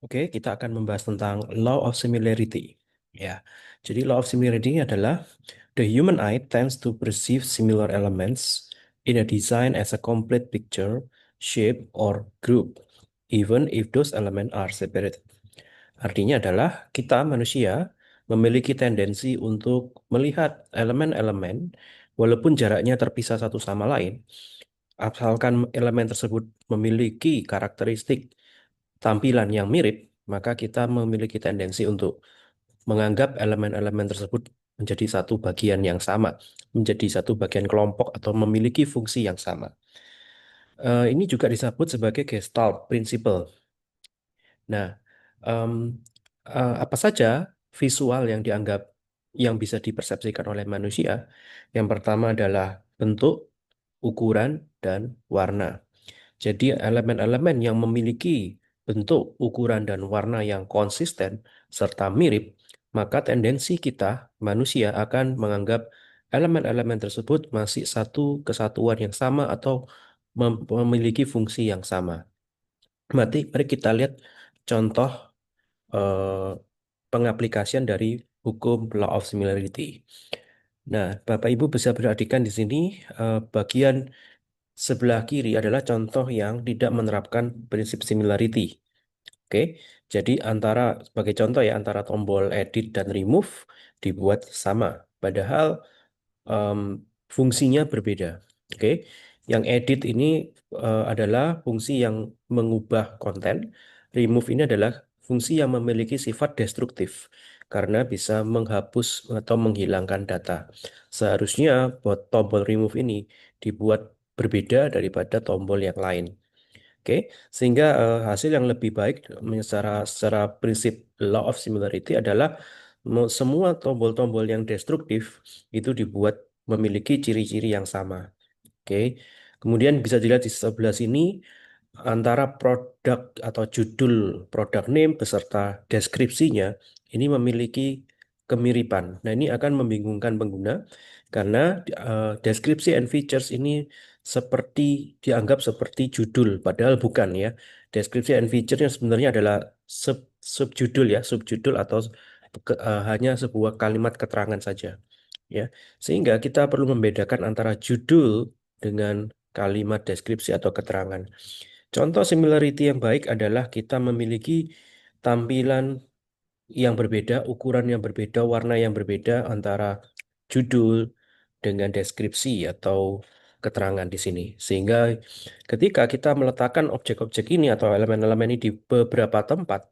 Oke, kita akan membahas tentang law of similarity. Ya, jadi law of similarity adalah the human eye tends to perceive similar elements in a design as a complete picture, shape, or group, even if those elements are separate. Artinya adalah kita manusia memiliki tendensi untuk melihat elemen-elemen walaupun jaraknya terpisah satu sama lain, asalkan elemen tersebut memiliki karakteristik tampilan yang mirip, maka kita memiliki tendensi untuk menganggap elemen-elemen tersebut menjadi satu bagian yang sama, menjadi satu bagian kelompok atau memiliki fungsi yang sama. Ini juga disebut sebagai Gestalt Principle. Nah, em, apa saja visual yang dianggap yang bisa dipersepsikan oleh manusia? Yang pertama adalah bentuk, ukuran, dan warna. Jadi elemen-elemen yang memiliki bentuk, ukuran, dan warna yang konsisten serta mirip, maka tendensi kita manusia akan menganggap elemen-elemen tersebut masih satu kesatuan yang sama atau memiliki fungsi yang sama. Mari kita lihat contoh eh, pengaplikasian dari hukum law of similarity. Nah, Bapak Ibu bisa perhatikan di sini bagian sebelah kiri adalah contoh yang tidak menerapkan prinsip similarity. Oke, jadi sebagai contoh ya antara tombol edit dan remove dibuat sama, padahal em, fungsinya berbeda. Oke, yang edit ini adalah fungsi yang mengubah konten, remove ini adalah fungsi yang memiliki sifat destruktif karena bisa menghapus atau menghilangkan data. Seharusnya buat tombol remove ini dibuat berbeda daripada tombol yang lain. Oke, sehingga hasil yang lebih baik secara prinsip law of similarity adalah semua tombol-tombol yang destruktif itu dibuat memiliki ciri-ciri yang sama. Oke, kemudian bisa dilihat di sebelah sini antara produk atau judul produk name beserta deskripsinya ini memiliki kemiripan. Nah, ini akan membingungkan pengguna karena deskripsi and features ini seperti dianggap seperti judul, padahal bukan ya. Deskripsi and feature-nya sebenarnya adalah subjudul ya, subjudul atau hanya sebuah kalimat keterangan saja. Ya, sehingga kita perlu membedakan antara judul dengan kalimat deskripsi atau keterangan. Contoh similarity yang baik adalah kita memiliki tampilan yang berbeda, ukuran yang berbeda, warna yang berbeda antara judul dengan deskripsi atau keterangan di sini. Sehingga ketika kita meletakkan objek-objek ini atau elemen-elemen ini di beberapa tempat,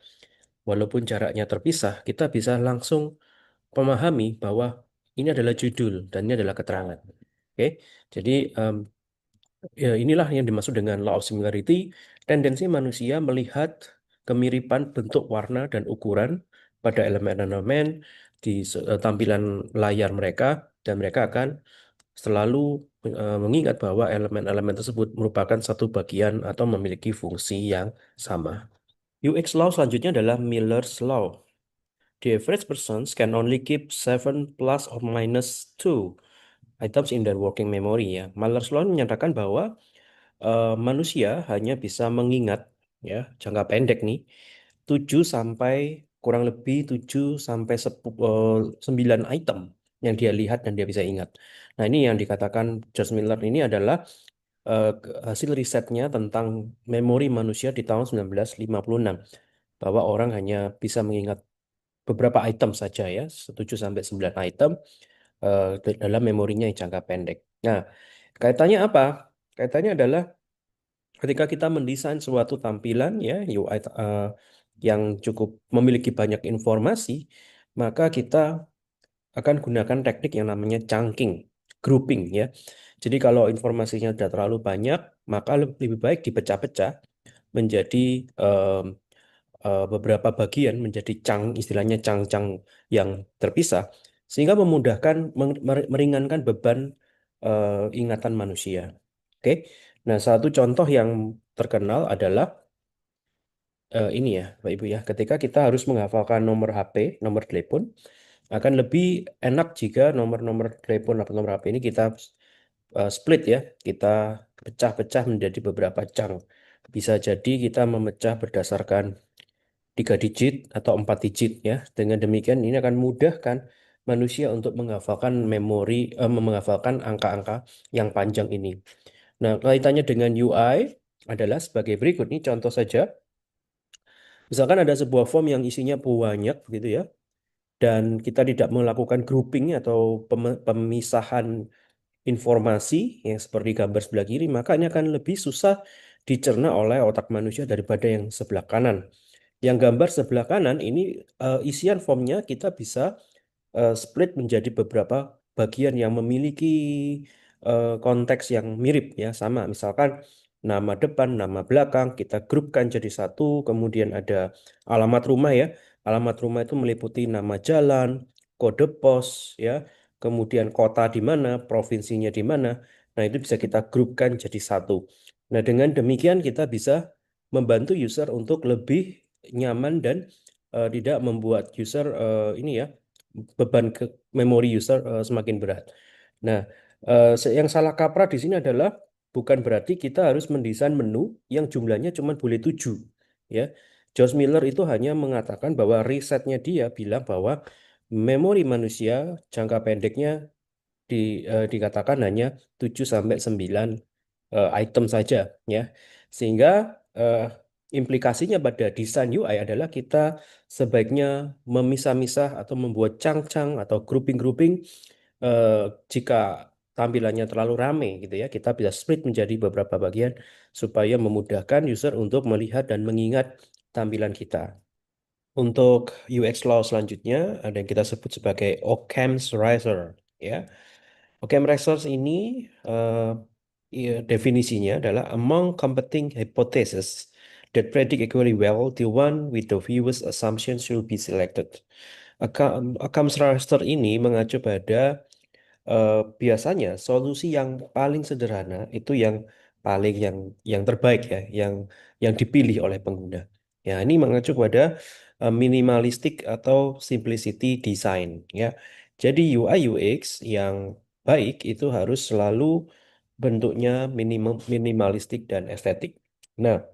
walaupun jaraknya terpisah, kita bisa langsung memahami bahwa ini adalah judul dan ini adalah keterangan. Oke, jadi ya, inilah yang dimaksud dengan law of similarity. Tendensi manusia melihat kemiripan bentuk, warna, dan ukuran pada elemen-elemen di tampilan layar mereka, dan mereka akan selalu mengingat bahwa elemen-elemen tersebut merupakan satu bagian atau memiliki fungsi yang sama. UX law selanjutnya adalah Miller's Law. The average persons can only keep 7 plus or minus 2 items in their working memory ya. Miller's Law menyatakan bahwa manusia hanya bisa mengingat ya jangka pendek nih 7 sampai kurang lebih 7 sampai 9 item yang dia lihat dan dia bisa ingat. Nah, ini yang dikatakan George Miller ini adalah hasil risetnya tentang memori manusia di tahun 1956 bahwa orang hanya bisa mengingat beberapa item saja ya, 7 sampai 9 item dalam memorinya yang jangka pendek. Nah, kaitannya apa? Kaitannya adalah ketika kita mendesain suatu tampilan ya UI yang cukup memiliki banyak informasi, maka kita akan gunakan teknik yang namanya chunking, grouping ya. Jadi kalau informasinya sudah terlalu banyak, maka lebih baik dipecah-pecah menjadi em, beberapa bagian menjadi istilahnya chunk-chunk yang terpisah sehingga memudahkan meringankan beban ingatan manusia. Oke. Nah, satu contoh yang terkenal adalah ini ya, Pak Ibu ya. Ketika kita harus menghafalkan nomor HP, nomor telepon, akan lebih enak jika nomor-nomor telepon atau nomor HP ini kita split ya. Kita pecah-pecah menjadi beberapa chunk. Bisa jadi kita memecah berdasarkan 3 digit atau 4 digit ya. Dengan demikian ini akan mudahkan manusia untuk menghafalkan menghafalkan angka-angka yang panjang ini. Nah, kaitannya dengan UI adalah sebagai berikut. Ini contoh saja. Misalkan ada sebuah form yang isinya banyak gitu ya, dan kita tidak melakukan grouping atau pemisahan informasi yang seperti gambar sebelah kiri, maka ini akan lebih susah dicerna oleh otak manusia daripada yang sebelah kanan. Yang gambar sebelah kanan ini isian formnya kita bisa split menjadi beberapa bagian yang memiliki konteks yang mirip ya, sama. Misalkan nama depan, nama belakang kita grupkan jadi satu, kemudian ada alamat rumah ya. Alamat rumah itu meliputi nama jalan, kode pos ya, kemudian kota di mana, provinsinya di mana. Nah, itu bisa kita grupkan jadi satu. Nah, dengan demikian kita bisa membantu user untuk lebih nyaman dan tidak membuat user ini ya beban ke memori user semakin berat. Nah, yang salah kaprah di sini adalah bukan berarti kita harus mendesain menu yang jumlahnya cuma boleh 7. Ya, George Miller itu hanya mengatakan bahwa risetnya dia bilang bahwa memori manusia jangka pendeknya di, dikatakan hanya 7 sampai 9 item saja ya. Sehingga eh, implikasinya pada desain UI adalah kita sebaiknya memisah-misah atau membuat cang-cang atau grouping-grouping eh, jika tampilannya terlalu ramai gitu ya. Kita bisa split menjadi beberapa bagian supaya memudahkan user untuk melihat dan mengingat tampilan kita. Untuk UX Law selanjutnya ada yang kita sebut sebagai Occam's Razor ya. Occam's Razor ini eh, definisinya adalah among competing hypotheses that predict equally well, the one with the fewest assumptions should be selected. Occam's Razor ini mengacu pada biasanya solusi yang paling sederhana itu yang paling yang terbaik ya, yang dipilih oleh pengguna. Ya, ini mengacu pada minimalistic atau simplicity design ya. Jadi UI UX yang baik itu harus selalu bentuknya minimalistik dan estetik. Nah,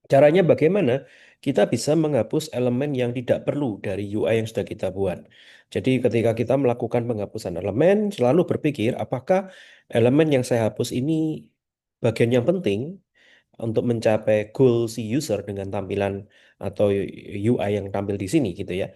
caranya bagaimana? Kita bisa menghapus elemen yang tidak perlu dari UI yang sudah kita buat. Jadi ketika kita melakukan penghapusan elemen, selalu berpikir apakah elemen yang saya hapus ini bagian yang penting untuk mencapai goal si user dengan tampilan atau UI yang tampil di sini gitu ya.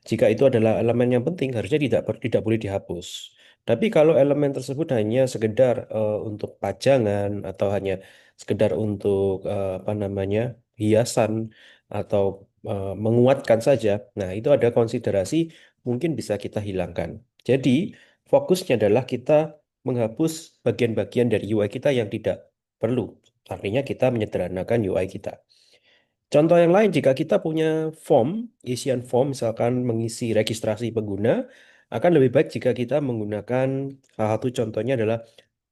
Jika itu adalah elemen yang penting, harusnya tidak boleh dihapus. Tapi kalau elemen tersebut hanya sekedar untuk pajangan atau hanya sekedar untuk apa namanya hiasan atau menguatkan saja, nah itu ada konsiderasi mungkin bisa kita hilangkan. Jadi fokusnya adalah kita menghapus bagian-bagian dari UI kita yang tidak perlu. Artinya kita menyederhanakan UI kita. Contoh yang lain, jika kita punya form, isian form, misalkan mengisi registrasi pengguna, akan lebih baik jika kita menggunakan salah satu contohnya adalah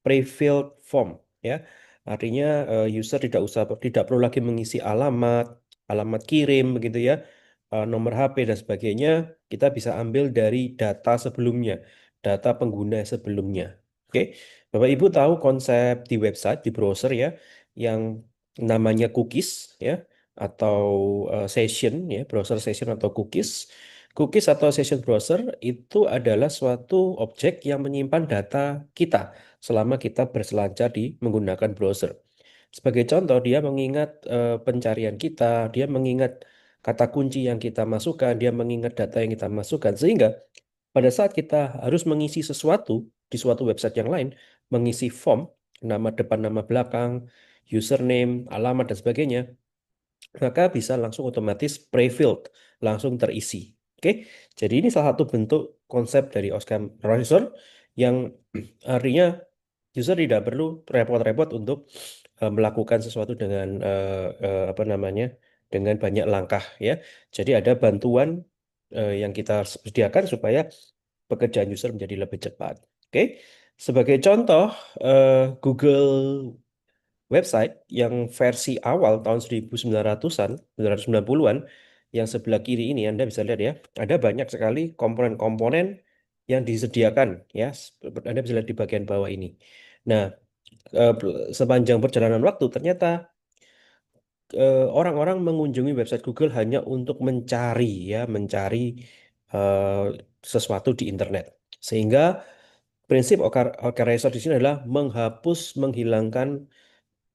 pre-filled form, ya. Artinya user tidak perlu lagi mengisi alamat, alamat kirim, begitu ya, nomor HP dan sebagainya. Kita bisa ambil dari data sebelumnya, data pengguna sebelumnya. Oke, Bapak Ibu tahu konsep di website, di browser ya, yang namanya cookies, ya atau session ya, browser session atau cookies. Cookies atau session browser itu adalah suatu objek yang menyimpan data kita selama kita berselancar di menggunakan browser. Sebagai contoh, dia mengingat pencarian kita, dia mengingat kata kunci yang kita masukkan, dia mengingat data yang kita masukkan, sehingga pada saat kita harus mengisi sesuatu di suatu website yang lain, mengisi form, nama depan, nama belakang, username, alamat, dan sebagainya, maka bisa langsung otomatis pre-filled, langsung terisi. Oke, jadi ini salah satu bentuk konsep dari Oscar Razor yang artinya user tidak perlu repot-repot untuk melakukan sesuatu dengan apa namanya, dengan banyak langkah ya. Jadi ada bantuan yang kita sediakan supaya pekerjaan user menjadi lebih cepat. Oke, sebagai contoh Google website yang versi awal tahun 1900-an, 1990-an, yang sebelah kiri ini Anda bisa lihat ya, ada banyak sekali komponen-komponen yang disediakan ya. Anda bisa lihat di bagian bawah ini. Nah, sepanjang perjalanan waktu ternyata orang-orang mengunjungi website Google hanya untuk mencari ya, mencari eh, sesuatu di internet. Sehingga prinsip OKR di sini adalah menghapus, menghilangkan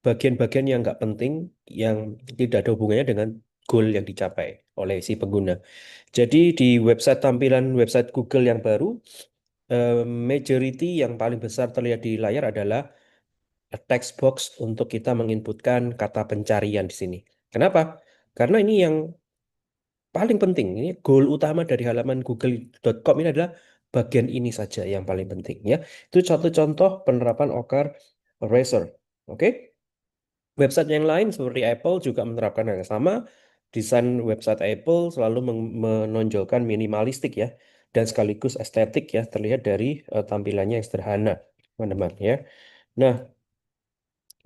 bagian-bagian yang nggak penting, yang tidak ada hubungannya dengan goal yang dicapai oleh si pengguna. Jadi di tampilan website Google yang baru, eh, majority yang paling besar terlihat di layar adalah text box untuk kita menginputkan kata pencarian di sini. Kenapa? Karena ini yang paling penting. Ini goal utama dari halaman google.com ini adalah bagian ini saja yang paling penting ya. Itu satu contoh penerapan OKR Eraser. Oke? Website yang lain seperti Apple juga menerapkan hal yang sama. Desain website Apple selalu menonjolkan minimalistik ya dan sekaligus estetik ya, terlihat dari tampilannya yang sederhana, teman-teman ya. Nah,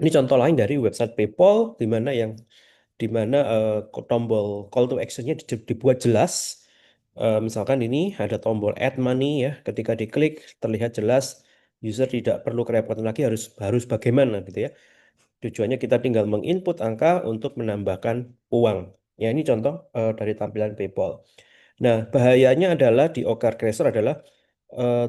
ini contoh lain dari website PayPal di mana tombol call to action-nya dibuat jelas. Misalkan ini ada tombol add money ya, ketika diklik terlihat jelas, user tidak perlu kerepotan lagi harus harus bagaimana gitu ya. Tujuannya kita tinggal menginput angka untuk menambahkan uang. Ya, ini contoh dari tampilan PayPal. Nah, bahayanya adalah di OKR Tracer adalah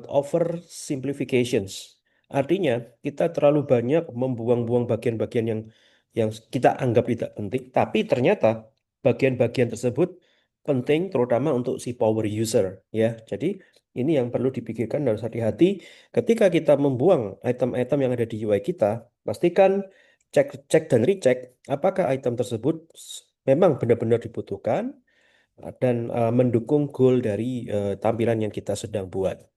over simplifications. Artinya, kita terlalu banyak membuang-buang bagian-bagian yang kita anggap tidak penting, tapi ternyata bagian-bagian tersebut penting terutama untuk si power user ya. Jadi, ini yang perlu dipikirkan dan harus hati-hati ketika kita membuang item-item yang ada di UI kita, pastikan cek cek dan recheck apakah item tersebut memang benar-benar dibutuhkan dan mendukung goal dari tampilan yang kita sedang buat.